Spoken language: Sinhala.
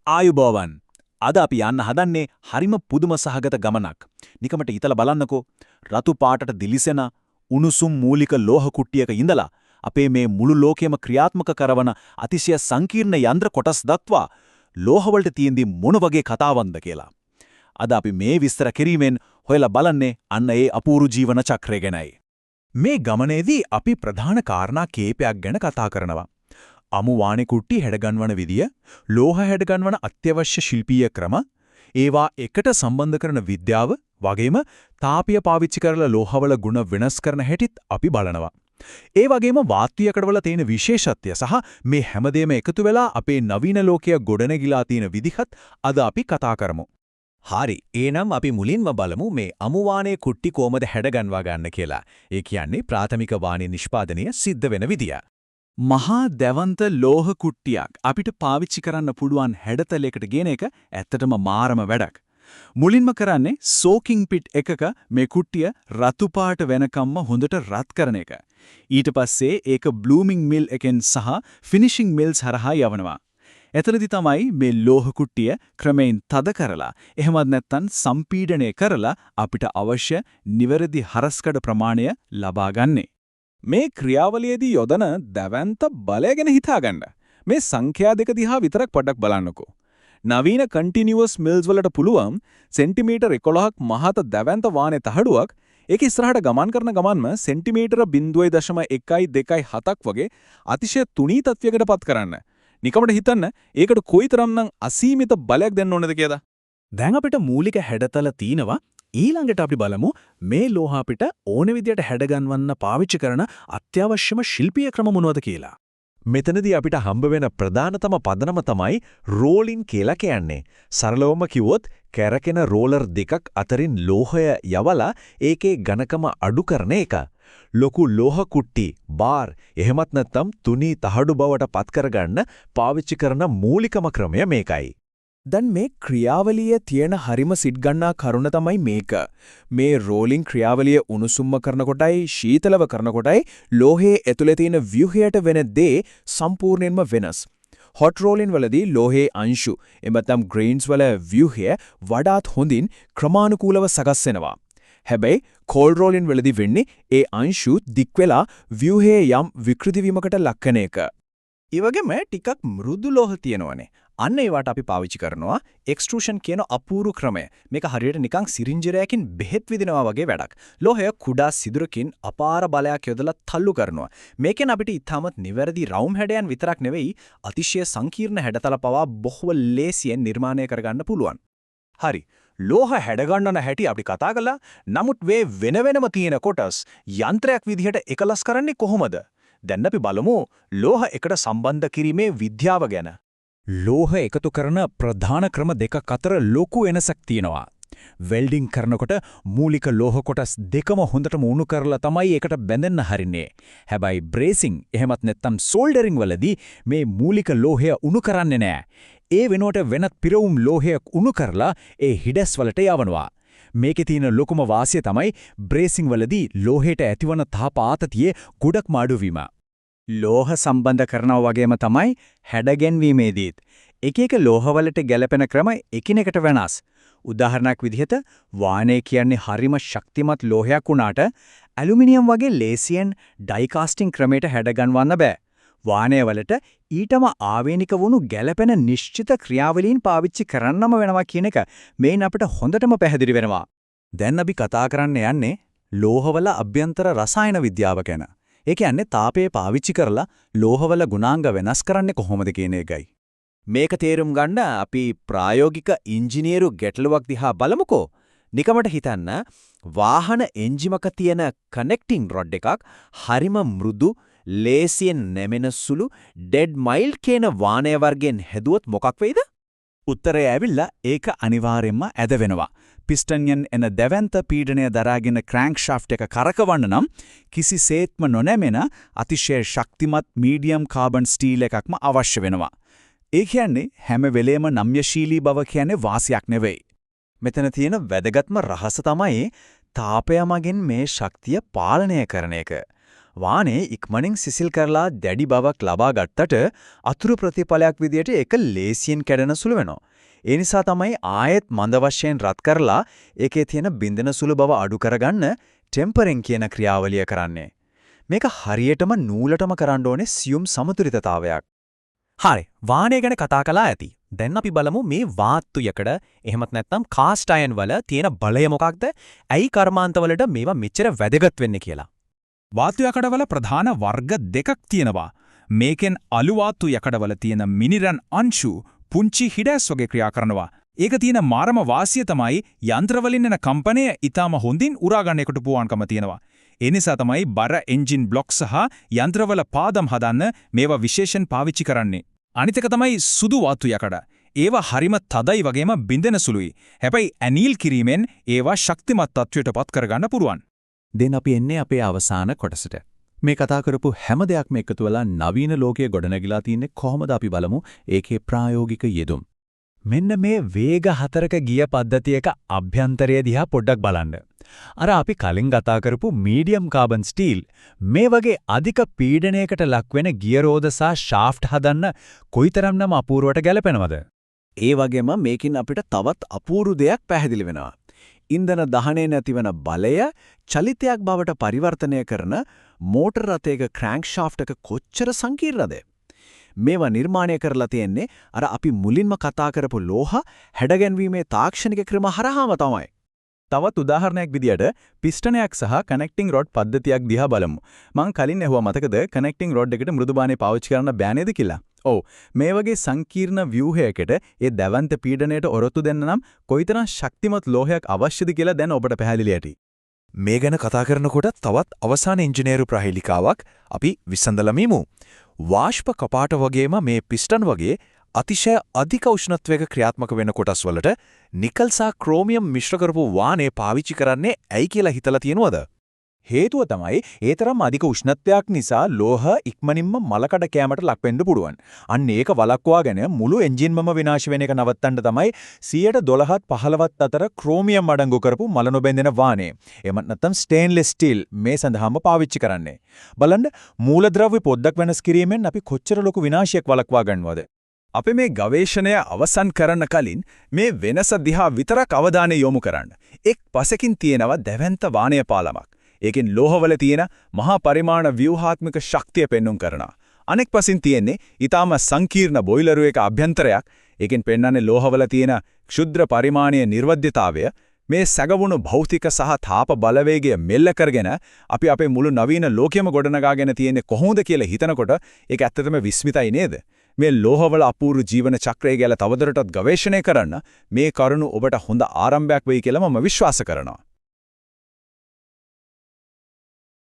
ආයුබෝවන්. අද අපි යන්න හදන්නේ හරිම පුදුම සහගත ගමනක්. නිකමට හිතලා බලන්නකෝ. රතු පාටට දිලිසෙන උණුසුම් මූලික ලෝහ කුට්ටියක ඉඳලා අපේ මේ මුළු ලෝකෙම ක්‍රියාත්මක කරන අතිශය සංකීර්ණ යන්ත්‍ර කොටස් දක්වා ලෝහවලට තියෙන මොන වගේ කතාවක්ද කියලා. අද අපි මේ විස්තර කිරීමෙන් හොයලා බලන්නේ අන්න ඒ අපූර්ව ජීවන චක්‍රය ගැනයි. මේ ගමනේදී අපි ප්‍රධාන කාරණා කීපයක් ගැන කතා කරනවා. අමු වාණේ කුට්ටි හැඩගන්වන විදිය, ලෝහ හැඩගන්වන අත්‍යවශ්‍ය ශිල්පීය ක්‍රම, ඒවා එකට සම්බන්ධ කරන විද්‍යාව, වගේම තාපිය පාවිච්චි කරලා ලෝහවල ගුණ වෙනස් කරන හැටිත් අපි බලනවා. ඒ වගේම වාත්‍යාකඩවල තියෙන විශේෂත්වය සහ මේ හැමදේම එකතු වෙලා අපේ නවීන ලෝකය ගොඩනැගිලා තියෙන විදිහත් අද අපි කතා කරමු. හරි. එහෙනම් අපි මුලින්ම බලමු මේ අමු වාණේ කුට්ටි කොහොමද හැඩගන්වා ගන්න කියලා. ඒ කියන්නේ ප්‍රාථමික වාණේ නිෂ්පාදනය සිද්ධ වෙන විදිය. මහා දැවන්ත ලෝහ කුට්ටියක් අපිට පාවිච්චි කරන්න පුළුවන් හැඩතලයකට ගෙන එක ඇත්තටම මාරම වැඩක්. මුලින්ම කරන්නේ සෝකින් පිට් එකක මේ කුට්ටිය රතු පාට වෙනකම්ම හොඳට රත් කරන එක. ඊට පස්සේ ඒක බ්ලූමින් මිල් එකෙන් සහ ෆිනිෂිං මිල්ස් හරහා යවනවා. එතනදි තමයි මේ ලෝහ කුට්ටිය ක්‍රමයෙන් තද කරලා එහෙමත් නැත්නම් සම්පීඩනය කරලා අපිට අවශ්‍ය නිවැරදි හරස්කඩ ප්‍රමාණය ලබා ගන්නේ. මේ ක්‍රියාවලියේදී යොදන දැවැන්ත බලය ගැන හිතාගන්න. මේ සංඛ්‍යා දෙක දිහා විතරක් පොඩ්ඩක් බලන්නකෝ. නවීන කන්ටිනියුවස් මිල්ස් වලට පුළුවන් සෙන්ටිමීටර් 11ක් මහත දැවැන්ත වාණේ තහඩුවක් ඒක ඉස්සරහට ගමන් කරන ගමන්ම සෙන්ටිමීටර 0.127ක් වගේ අතිශය තුනී තත්වයකට පත් කරන්න. නිකමට හිතන්න ඒකට කොයිතරම්නම් අසීමිත බලයක් දෙන්න ඕනද කියලා. දැන් අපිට මූලික හැඩතල තියෙනවා. ඊළඟට අපි බලමු මේ ලෝහ අපිට ඕන විදියට හැඩගන්වන්න පාවිච්චි කරන අත්‍යවශ්‍යම ශිල්පීය ක්‍රම මොනවද කියලා. මෙතනදී අපිට හම්බ වෙන ප්‍රධානතම පදනම තමයි රෝලින් කියලා කියන්නේ. සරලවම කිව්වොත් කැරකෙන රෝලර් දෙකක් අතරින් ලෝහය යවලා ඒකේ ඝනකම අඩු කරන එක. ලොකු ලෝහ කුට්ටි, බාර්, එහෙමත් නැත්නම් තුනී තහඩු බවට පත් කරගන්න පාවිච්චි කරන මූලිකම ක්‍රමය මේකයි. දැන් මේ ක්‍රියාවලියේ තියෙන හරිම සිත් ගන්නා කරුණ තමයි මේක. මේ රෝලින් ක්‍රියාවලිය උණුසුම්ම කරනකොටයි ශීතලව කරනකොටයි ලෝහයේ ඇතුලේ තියෙන ව්‍යුහයට වෙන දේ සම්පූර්ණයෙන්ම වෙනස්. හොට් රෝලින් වලදී ලෝහයේ අංශු එමෙතම් ග්‍රේන්ස් වල ව්‍යුහය වඩාත් හොඳින් ක්‍රමානුකූලව සකස් වෙනවා. හැබැයි කෝල්ඩ් රෝලින් වලදී වෙන්නේ ඒ අංශු දික් වෙලා ව්‍යුහයේ යම් විකෘති වීමකට ලක්කන එක. ඒ වගේම ටිකක් මෘදු ලෝහ තියෙනවනේ. අන්න ඒවට අපි පාවිච්චි කරනවා එක්ස්ට්‍රූෂන් කියන අපූර්ව ක්‍රමය. මේක හරියට නිකන් සිරින්ජරයකින් බෙහෙත් විදිනවා වගේ වැඩක්. ලෝහය කුඩා සිදුරකින් අපාර බලයක් යොදලා තල්ලු කරනවා. මේකෙන් අපිට ඊටමත් නිවැරදි රවුම් හැඩයන් විතරක් නෙවෙයි අතිශය සංකීර්ණ හැඩතල පවා බොහෝ ලේසියෙන් නිර්මාණය කරගන්න පුළුවන්. හරි. ලෝහ හැඩගන්නන හැටි අපි කතා කළා. නමුත් මේ වෙන වෙනම තියෙන කොටස් යන්ත්‍රයක් විදිහට එකලස් කරන්නේ කොහොමද? දැන් අපි බලමු ලෝහ එකට සම්බන්ධ කිරීමේ විද්‍යාව ගැන. ලෝහ එකතු කරන ප්‍රධාන ක්‍රම දෙකක් අතර ලොකු වෙනසක් තියෙනවා. වෙල්ඩින් කරනකොට මූලික ලෝහ කොටස් දෙකම හොඳටම උණු කරලා තමයි ඒකට බැඳෙන්න හරින්නේ. හැබැයි බ්‍රේසිං එහෙමත් නැත්නම් සෝල්ඩරින් වලදී මේ මූලික ලෝහය උණු කරන්නේ නැහැ. ඒ වෙනුවට වෙනත් පිරවුම් ලෝහයක් උණු කරලා ඒ හිඩස් වලට යවනවා. මේකේ තියෙන ලොකුම වාසිය තමයි බ්‍රේසිං වලදී ලෝහයට ඇතිවන තාප ආතතියේ ගොඩක් මාඩු වීම. ලෝහ සම්බන්ධ කරනවා වගේම තමයි හැඩගැන්වීමේදීත් එක එක ලෝහවලට ගැලපෙන ක්‍රම එකිනෙකට වෙනස්. උදාහරණයක් විදිහට වාණේ කියන්නේ හරිම ශක්තිමත් ලෝහයක් වුණාට ඇලුමිනියම් වගේ ලේසියෙන් ඩයි කාස්ටිං ක්‍රමයට හැඩගන්වන්න බෑ. වාණේ වලට ඊටම ආවේනික වුණු ගැලපෙන නිශ්චිත ක්‍රියාවලීන් පාවිච්චි කරන්නම වෙනවා කියන එක මේන් අපිට හොඳටම පැහැදිලි වෙනවා. දැන් අපි කතා කරන්න යන්නේ ලෝහවල අභ්‍යන්තර රසායන විද්‍යාව ගැන. ඒ කියන්නේ තාපය පාවිච්චි කරලා ලෝහවල ගුණාංග වෙනස් කරන්නේ කොහොමද කියන එකයි. මේක තේරුම් ගන්න අපි ප්‍රායෝගික ඉංජිනේරු ගැටලුවක් දිහා බලමුකෝ. නිකමට හිතන්න වාහන එන්ජිමක තියෙන කනෙක්ටිං රොඩ් එකක් හරිම මෘදු ලේසියෙන් නැමෙන සුළු ඩෙඩ් මයිල් කියන වාණය වර්ගයෙන් හැදුවොත් මොකක් වෙයිද? උත්තරය ඇවිල්ලා ඒක අනිවාර්යයෙන්ම ඇද වෙනවා. පිස්ටන්යෙන් එන දැවැන්ත පීඩනය දරාගෙන ක්‍රෑන්ක් ෂාෆ්ට් එක කරකවන්න නම් කිසිසේත්ම නොනැමෙන අතිශය ශක්තිමත් මීඩියම් කාබන් ස්ටීල් එකක්ම අවශ්‍ය වෙනවා. ඒ කියන්නේ හැම වෙලේම නම්‍යශීලී බව කියන්නේ වාසියක් නෙවෙයි. මෙතන තියෙන වැදගත්ම රහස තමයි තාපය මගින් මේ ශක්තිය පාලනය කරන එක. වානේ ඉක්මනින් සිසිල් කරලා දැඩි බවක් ලබා ගත්තට අතුරු ප්‍රතිඵලයක් විදියට ඒක ලේසියෙන් කැඩෙන සුළු වෙනවා. ඒ නිසා තමයි ආයෙත් මන්ද වශයෙන් රත් කරලා ඒකේ තියෙන බින්දන සුළු බව අඩු කරගන්න ටෙම්පරින් කියන ක්‍රියාවලිය කරන්නේ. මේක හරියටම නූලටම කරන්න ඕනේ සියුම් සමතුලිතතාවයක්. හරි. වාහනය ගැන කතා කළා ඇති. දැන් අපි බලමු මේ වාත්තු යකඩ එහෙමත් නැත්නම් කාස්ට් අයන් වල තියෙන බලය මොකක්ද? ඇයි කර්මාන්තවලට මේවා මෙච්චර වැදගත් වෙන්නේ කියලා. වාතු යකඩවල ප්‍රධාන වර්ග දෙකක් තියෙනවා. මේකෙන් අලු වාතු යකඩවල තියෙන මිනිරන් අංශු පුංචි හිඩැස් වගේ ක්‍රියා කරනවා. ඒක තියෙන මාරම වාසිය තමයි යන්ත්‍රවලින් එන කම්පනය ඊටම හොඳින් උරා ගන්න එකට පුවාන්කම තියෙනවා. ඒ නිසා තමයි බර එන්ජින් බ්ලොක් සහ යන්ත්‍රවල පාදම් හදන්න මේවා විශේෂයෙන් පාවිච්චි කරන්නේ. අනිත් එක තමයි සුදු වාතු යකඩ. ඒවා හරිම තදයි වගේම බින්දෙන සුළුයි. හැබැයි ඇනීල් කිරීමෙන් ඒවා ශක්තිමත් තත්වයට පත් කරගන්න පුළුවන්. දැන් අපි එන්නේ අපේ අවසාන කොටසට. මේ කතා කරපු හැම දෙයක්ම එකතු වෙලා නවීන ලෝකයේ ගොඩනැගිලා තින්නේ කොහොමද අපි බලමු ඒකේ ප්‍රායෝගික යෙදුම්. මෙන්න මේ වේග 4ක ගිය පද්ධතියක අභ්‍යන්තරය දිහා පොඩ්ඩක් බලන්න. අර අපි කලින් කතා කරපු මීඩියම් කාබන් ස්ටීල් මේ වගේ අධික පීඩනයකට ලක්වෙන ගියර් රෝද සහ ෂාෆ්ට් හදන්න කොයිතරම්නම් අපූර්වට ගැලපෙනවද? ඒ වගේම මේකින් අපිට තවත් අපූර්ව දෙයක් පැහැදිලි වෙනවා. ඉන්ධන දහනයේ නැතිවන බලය චලිතයක් බවට පරිවර්තනය කරන මෝටර රථයක ක්‍රෑන්ක් ෂාෆ්ට් එක කොච්චර සංකීර්ණද? මේවා නිර්මාණය කරලා තියෙන්නේ අර අපි මුලින්ම කතා කරපු ලෝහ හැඩගැන්වීමේ තාක්ෂණික ක්‍රම හරහාම තමයි. තවත් උදාහරණයක් විදියට පිස්ටනයක් සහ කනෙක්ටිං රොඩ් පද්ධතියක් දිහා බලමු. මං කලින් ඇහුවා මතකද කනෙක්ටිං රොඩ් එකට මෘදුබාණේ පාවිච්චි කරන්න බෑ නේද කියලා? ඔව්. මේ වගේ සංකීර්ණ ව්‍යුහයකට ඒ දැවන්ත පීඩනයට ඔරොත්තු දෙන්න නම් කොයිතරම් ශක්තිමත් ලෝහයක් අවශ්‍යද කියලා දැන් ඔබට පැහැදිලි ඇති. මේ ගැන කතා කරනකොට තවත් අවසාන ඉංජිනේරු ප්‍රහේලිකාවක් අපි විසඳලමිමු. වාෂ්ප කපාට වගේම මේ පිස්ටන් වගේ අතිශය අධික උෂ්ණත්වයක ක්‍රියාත්මක වෙන කොටස් වලට නිකල් සහ ක්‍රෝමියම් මිශ්‍ර කරපු වානේ පාවිච්චි කරන්නේ ඇයි කියලා හිතලා තියෙනවද? හේතුව තමයි ඒ තරම් අධික උෂ්ණත්වයක් නිසා ලෝහ ඉක්මනින්ම මලකඩ කැමට ලක් වෙන්න පුළුවන්. අන්න ඒක වළක්වාගෙන මුළු එන්ජින්මම විනාශ වෙන එක නවත්තන්න තමයි 12ත් 15ත් අතර ක්‍රෝමියම් අඩංගු කරපු මල නොබැඳෙන වානේ. එමත් නැත්නම් ස්ටේන්ලස් ස්ටීල් මේ සඳහාම පාවිච්චි කරන්නේ. බලන්න මූලද්‍රව්‍ය පොඩ්ඩක් වෙනස් කිරීමෙන් අපි කොච්චර ලොකු විනාශයක් වළක්වා ගන්නවද? අපි මේ ගවේෂණය අවසන් කරන්න කලින් මේ වෙනස දිහා විතරක් අවධානය යොමු කරන්න. එක් පසකින් තියෙනවා දැවැන්ත වානය පාලමක්. ඒකෙන් ලෝහවල තියෙන මහා පරිමාණ ව්‍යුහාත්මක ශක්තිය පෙන්눔 කරනවා. අනෙක් පසින් තියෙන්නේ ඊටාම සංකීර්ණ බොයිලරුවක අභ්‍යන්තරයක්. ඒකෙන් පෙන්වන්නේ ලෝහවල තියෙන ක්ෂුද්‍ර පරිමාණීය නිර්වද්‍යතාවය. මේ සැගවුණු භෞතික සහ තාප බලවේගය මෙල්ල කරගෙන අපි අපේ මුළු නවීන ලෝකයම ගොඩනගාගෙන තියෙන්නේ කොහොමද කියලා හිතනකොට ඒක ඇත්තටම විස්මිතයි නේද? මේ ලෝහවල අපූර්ව ජීවන චක්‍රය ගැන තවදුරටත් ගවේෂණය කරන්න මේ කරුණු ඔබට හොඳ ආරම්භයක් වෙයි කියලා මම විශ්වාස කරනවා.